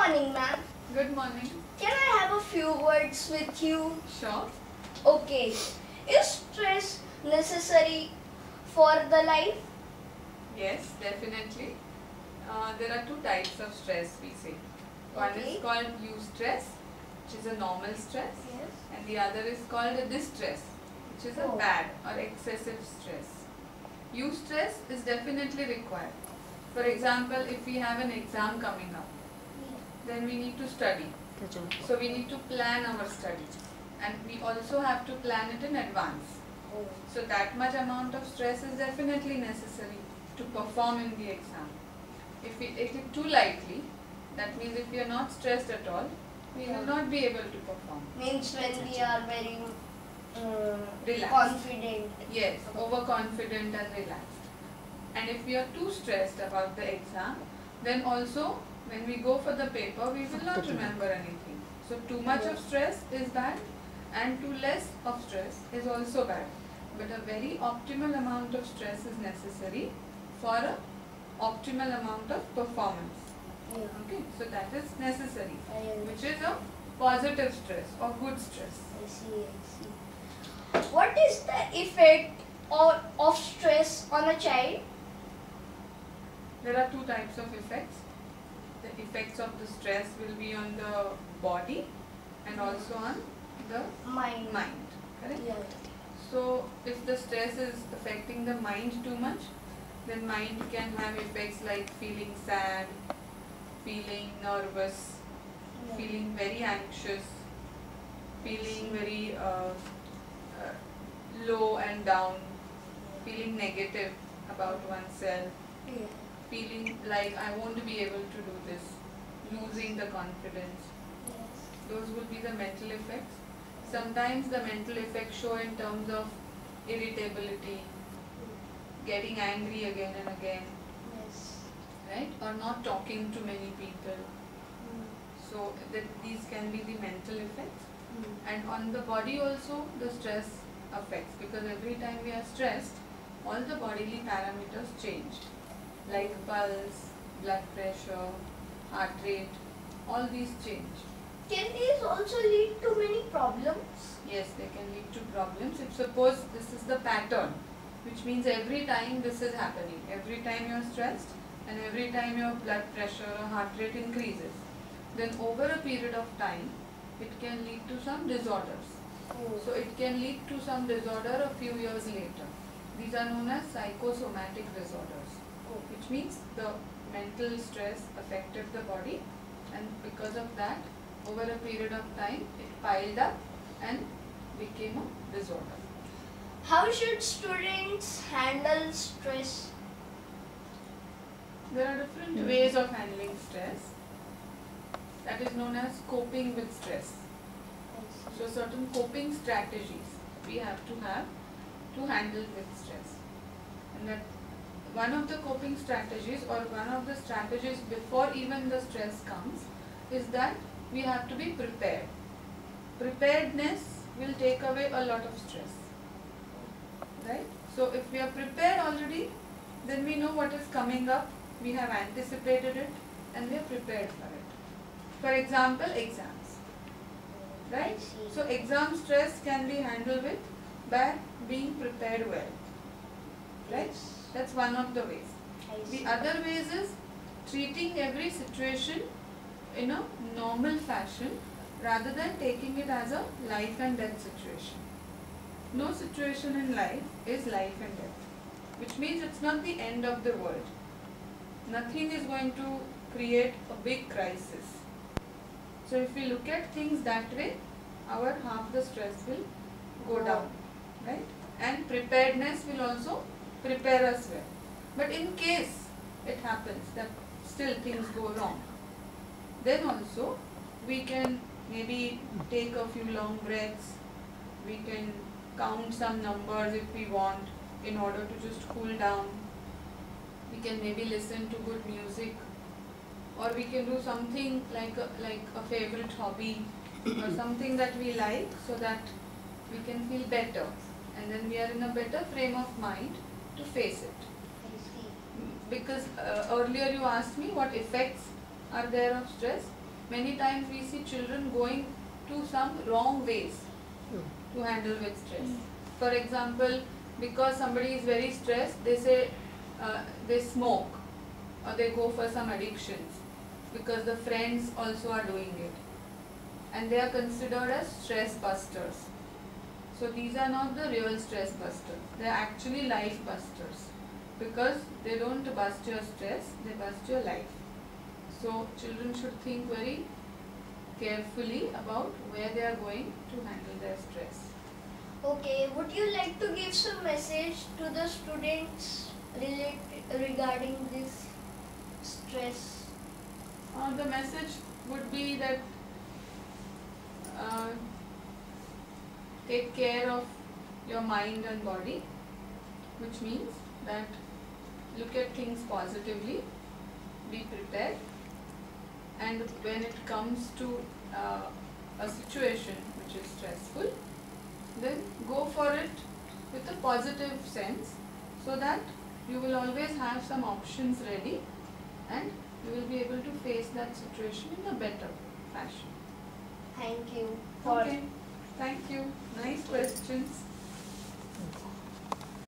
morning, ma'am. Good morning. Can I have a few words with you? Sure. Okay. Is stress necessary for the life? Yes, definitely. There are two types of stress, we say. One Okay. is called eustress, which is a normal stress, Yes. and the other is called a distress, which is a Oh. bad or excessive stress. Eustress is definitely required. For example, if we have an exam coming up, then we need to study. So we need to plan our study, and we also have to plan it in advance. Oh. So that much amount of stress is definitely necessary to perform in the exam. If we take it too lightly, that means if we are not stressed at all, we will not be able to perform. Means when we are very Relaxed. confident. Yes, overconfident and relaxed. And if we are too stressed about the exam, then also when we go for the paper, we will not remember anything. So too much of stress is bad, and too less of stress is also bad. But a very optimal amount of stress is necessary for a optimal amount of performance. Yeah. Okay, so that is necessary, I understand. which is a positive stress or good stress. I see. What is the effect of stress on a child? There are two types of effects. The effects of the stress will be on the body and also on the Mind. mind. Correct? Yeah. So if the stress is affecting the mind too much, then mind can have effects like feeling sad, feeling nervous, feeling very anxious, feeling very low and down, feeling negative about oneself, Yeah. feeling like I won't be able to do this, losing the confidence. Yes. Those will be the mental effects. Sometimes the mental effects show in terms of irritability, getting angry again and again, Yes. right? Or not talking to many people. Mm. So these can be the mental effects. Mm. And on the body also the stress affects, because every time we are stressed, all the bodily parameters change, like pulse, blood pressure, heart rate, all these change. Can these also lead to many problems? Yes, they can lead to problems. If suppose this is the pattern, which means every time this is happening, every time you are stressed and every time your blood pressure or heart rate increases, then over a period of time it can lead to some disorders. Oh. So it can lead to some disorder a few years later. These are known as psychosomatic disorders, Oh. which means the mental stress affected the body, and because of that, over a period of time, it piled up and became a disorder. How should students handle stress? There are different ways of handling stress. That is known as coping with stress. So certain coping strategies we have to handle with stress. And that one of the coping strategies, or one of the strategies before even the stress comes, is that we have to be prepared. Preparedness will take away a lot of stress. Right? So if we are prepared already, then we know what is coming up, we have anticipated it, and we are prepared for it. For example, exams. Right? So exam stress can be handled by being prepared well. Right? That's one of the ways. The other ways is treating every situation in a normal fashion rather than taking it as a life and death situation. No situation in life is life and death, which means it's not the end of the world. Nothing is going to create a big crisis. So if we look at things that way, our half the stress will go down, right? And preparedness will also prepare us well. But in case it happens that still things go wrong, then also we can maybe take a few long breaths, we can count some numbers if we want in order to just cool down. We can maybe listen to good music, or we can do something like a favorite hobby or something that we like, so that we can feel better, and then we are in a better frame of mind to face it. I see. Because earlier you asked me what effects are there of stress. many times we see children going to some wrong ways to handle with stress. For example, because somebody is very stressed, they say they smoke or they go for some addictions because the friends also are doing it, and they are considered as stress busters. So these are not the real stress busters, they are actually life busters, because they don't bust your stress, they bust your life. So children should think very carefully about where they are going to handle their stress. Okay, would you like to give some message to the students regarding this stress? The message would be that take care of your mind and body, which means that look at things positively, be prepared, and when it comes to a situation which is stressful, then go for it with a positive sense, so that you will always have some options ready and you will be able to face that situation in a better fashion. Thank you. Okay, thank you. Nice questions.